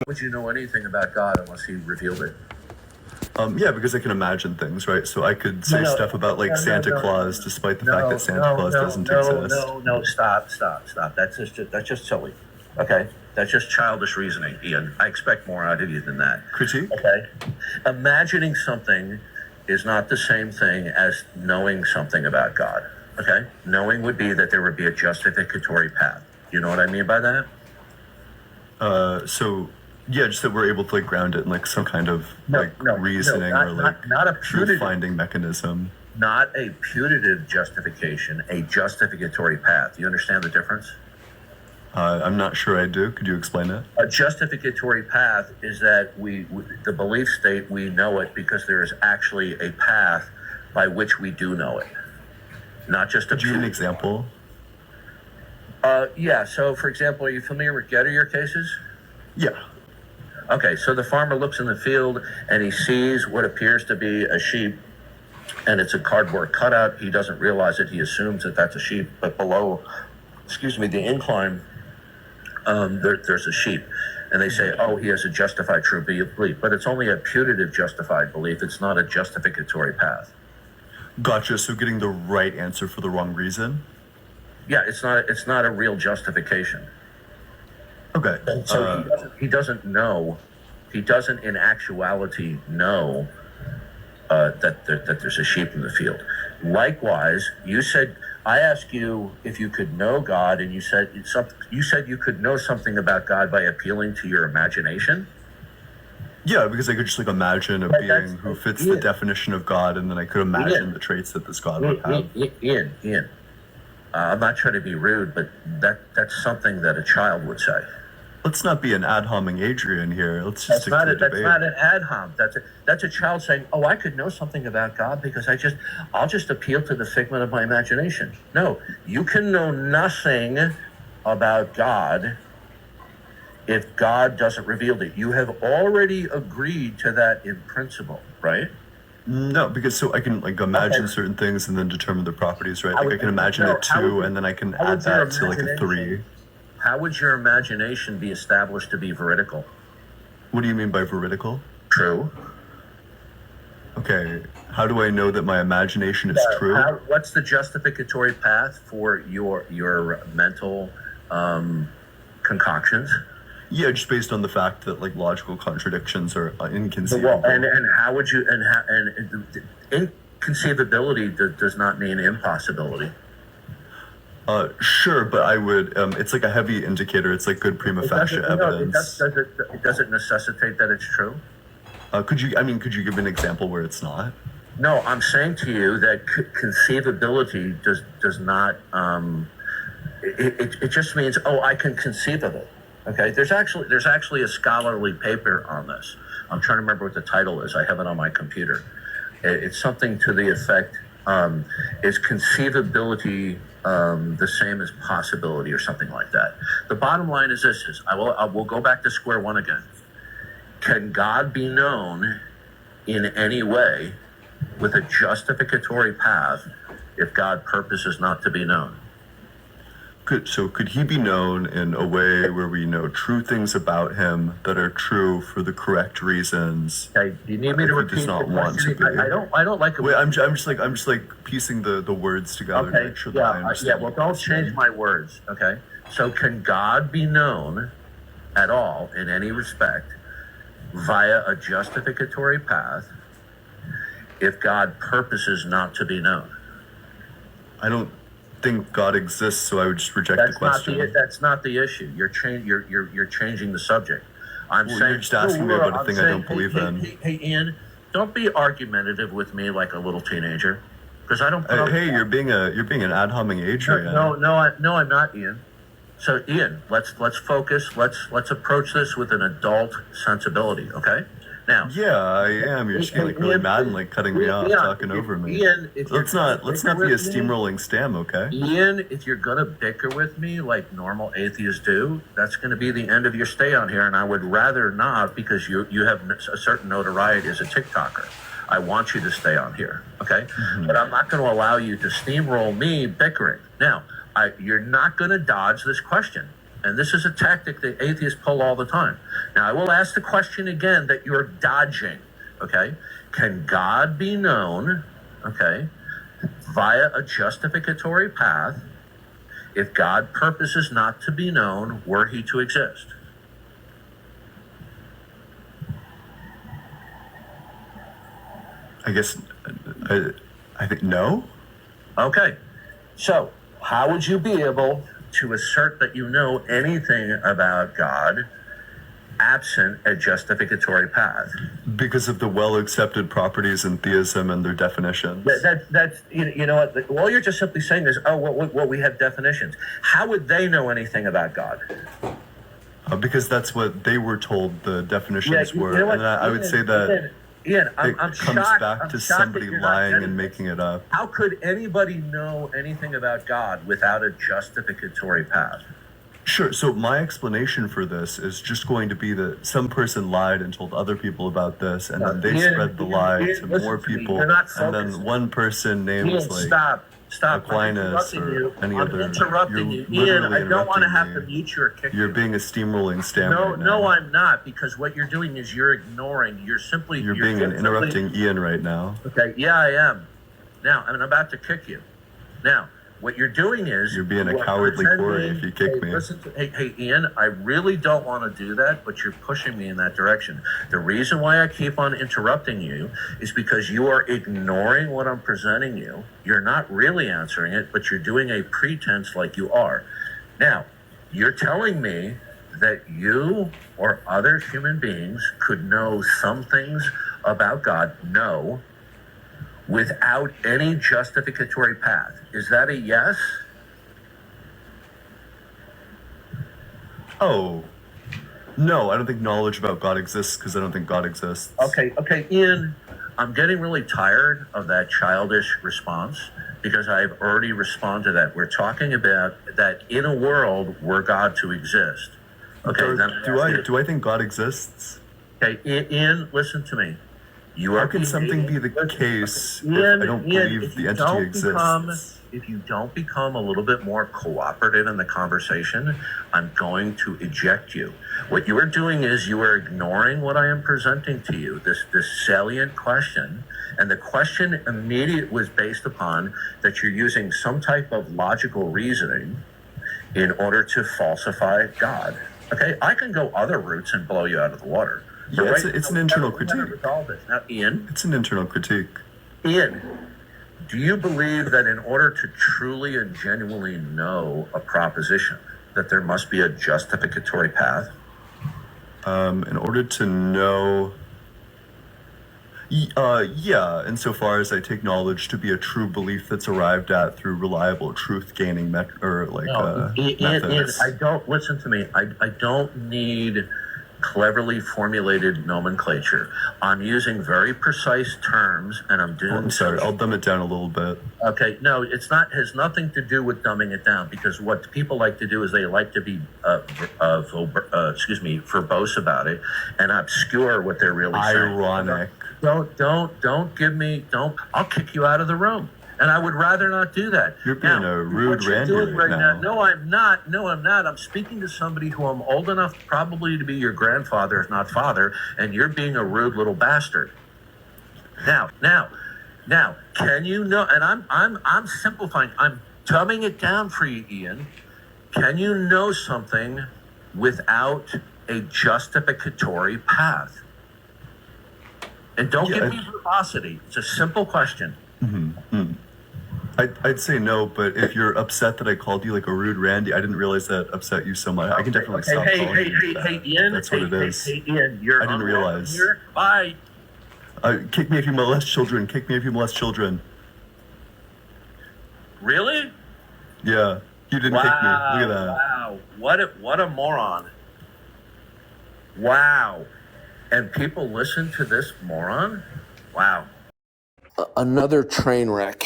Would you know anything about God unless he revealed it? Yeah, because I can imagine things, right? So I could say stuff about like Santa Claus, despite the fact that Santa Claus doesn't exist. No, stop. That's just silly. Okay? That's just childish reasoning, Ian. I expect more out of you than that. Critique? Okay? Imagining something is not the same thing as knowing something about God. Okay? Knowing would be that there would be a justificatory path. You know what I mean by that? So yeah, just that we're able to like ground it in like some kind of reasoning or like not a putative truth-finding mechanism. Not a putative justification, a justificatory path. You understand the difference? I'm not sure I do. Could you explain it? A justificatory path is that the belief state, we know it because there is actually a path by which we do know it. Not just a Could you give an example? Yeah, so for example, are you familiar with Gettier cases? Yeah. Okay, so the farmer looks in the field and he sees what appears to be a sheep, and it's a cardboard cutout. He doesn't realize it. He assumes that that's a sheep, but below, the incline, there's a sheep. And they say, oh, he has a justified true belief, but it's only a putative justified belief. It's not a justificatory path. Gotcha. So getting the right answer for the wrong reason? Yeah, it's not a real justification. Okay. So he doesn't know. He doesn't in actuality know that there's a sheep in the field. Likewise, I asked you if you could know God, and you said you could know something about God by appealing to your imagination. Yeah, because I could just like imagine a being who fits the definition of God, and then I could imagine the traits that this God would have. Ian, I'm not trying to be rude, but that's something that a child would say. Let's not be an ad homing Adrian here. Let's just stick to the debate. That's not an ad hom. That's a child saying, "Oh, I could know something about God because I'll just appeal to the figment of my imagination." No, you can know nothing about God if God doesn't reveal it. You have already agreed to that in principle, right? No, because so I can like imagine certain things and then determine the properties, right? Like I can imagine a 2 and then I can add that to like a 3. How would your imagination be established to be veridical? What do you mean by veridical? True. Okay. How do I know that my imagination is true? What's the justificatory path for your mental concoctions? Yeah, just based on the fact that like logical contradictions are inconceivable. Well, and how would you inconceivability does not mean impossibility. Sure, but I would. It's like a heavy indicator. It's like good prima facie evidence. Does it necessitate that it's true? Could you give an example where it's not? No, I'm saying to you that conceivability does not. It just means, oh, I can conceive of it. Okay, there's actually a scholarly paper on this. I'm trying to remember what the title is. I have it on my computer. It's something to the effect, is conceivability the same as possibility or something like that. The bottom line is this: I will go back to square one again. Can God be known in any way with a justificatory path if God purposes not to be known? Could he be known in a way where we know true things about him that are true for the correct reasons? Okay, you need me to repeat? He does not want to be. I don't like it. Wait, I'm just like piecing the words together to make sure that I understand. Well, don't change my words. Okay. So, can God be known at all in any respect via a justificatory path if God purposes not to be known? I don't think God exists, so I would just reject the question. That's not the issue. You're changing the subject. You're just asking me about a thing I don't believe in. Hey, Ian, don't be argumentative with me like a little teenager, because I don't. Hey, you're being an ad homing Adrian. No, I'm not, Ian. So, Ian, let's focus. Let's approach this with an adult sensibility. Okay. Now, yeah, I am. You're just getting like really mad and like cutting me off, talking over me. Ian, let's not be a steamrolling stam, okay? Ian, if you're gonna bicker with me like normal atheists do, that's gonna be the end of your stay on here, and I would rather not, because you have a certain notoriety as a TikToker. I want you to stay on here, okay? Mm-hmm. But I'm not going to allow you to steamroll me bickering. Now, you're not going to dodge this question. And this is a tactic that atheists pull all the time. Now, I will ask the question again that you're dodging, okay? Can God be known, okay, via a justificatory path if God purposes not to be known were he to exist? I guess I think no. Okay, so how would you be able to assert that you know anything about God absent a justificatory path? Because of the well-accepted properties in theism and their definitions. That's you know what? All you're just simply saying is, oh, well, we have definitions. How would they know anything about God? Because that's what they were told the definitions were. You know what, and I would say that Ian, I'm it comes shocked. back I'm to shocked somebody that you're not lying getting and this. making it up. How could anybody know anything about God without a justificatory path? Sure. So my explanation for this is just going to be that some person lied and told other people about this, and then they spread the lie to more people, and then one person named Ian, like stop! Aquinas I'm interrupting or you. any I'm other. interrupting you, You're Ian. literally I don't want to have interrupting to me. mute you or kick You're you. being a steamrolling stammer. No, right now. no, I'm not, because what you're doing is you're ignoring. You're being an interrupting Ian right now. Okay, yeah, I am. Now, I'm about to kick you. Now, what you're doing is You're being a you are cowardly Corey pretending- if you kick me. Listen to, hey, Ian, I really don't want to do that, but you're pushing me in that direction. The reason why I keep on interrupting you is because you are ignoring what I'm presenting you. You're not really answering it, but you're doing a pretense like you are. Now, you're telling me that you or other human beings could know some things about God. No. Without any justificatory path. Is that a yes? Oh, no, I don't think knowledge about God exists because I don't think God exists. Okay, Ian, I'm getting really tired of that childish response because I've already responded to that. We're talking about that in a world were God to exist. Okay, Do I think God exists? Okay, Ian, listen to me. How can something be the case if I don't believe the entity exists? If you don't become a little bit more cooperative in the conversation, I'm going to eject you. What you are doing is you are ignoring what I am presenting to you, this salient question. And the question immediate was based upon that you're using some type of logical reasoning in order to falsify God. Okay, I can go other routes and blow you out of the water. Yeah, it's an internal critique. Now, Ian. It's an internal critique. Ian, do you believe that in order to truly and genuinely know a proposition, that there must be a justificatory path? In order to know, yeah, insofar as I take knowledge to be a true belief that's arrived at through reliable truth-gaining methods. I don't, listen to me, I don't need cleverly formulated nomenclature. I'm using very precise terms, and I'm doing. I'm sorry, I'll dumb it down a little bit. Okay, no, it's not. Has nothing to do with dumbing it down, because what people like to do is they like to be, verbose about it and obscure what they're really saying. Ironic. Don't give me. Don't. I'll kick you out of the room. And I would rather not do that. You're being a rude Randy right now. No, I'm not. No, I'm not. I'm speaking to somebody who I'm old enough probably to be your grandfather, if not father, and you're being a rude little bastard. Now, can you know, and I'm simplifying, I'm dumbing it down for you, Ian. Can you know something without a justificatory path? And don't give me verbosity. It's a simple question. Mm-hmm. I'd say no, but if you're upset that I called you like a rude Randy, I didn't realize that upset you so much. I can definitely stop calling you that. Hey, Ian. That's what it is. Hey, Ian, I didn't realize. Here. Bye. Kick me if you molest children. Kick me if you molest children. Really? Yeah, you didn't kick me. Look at that. Wow, what a moron. Wow. And people listen to this moron? Wow. Another train wreck.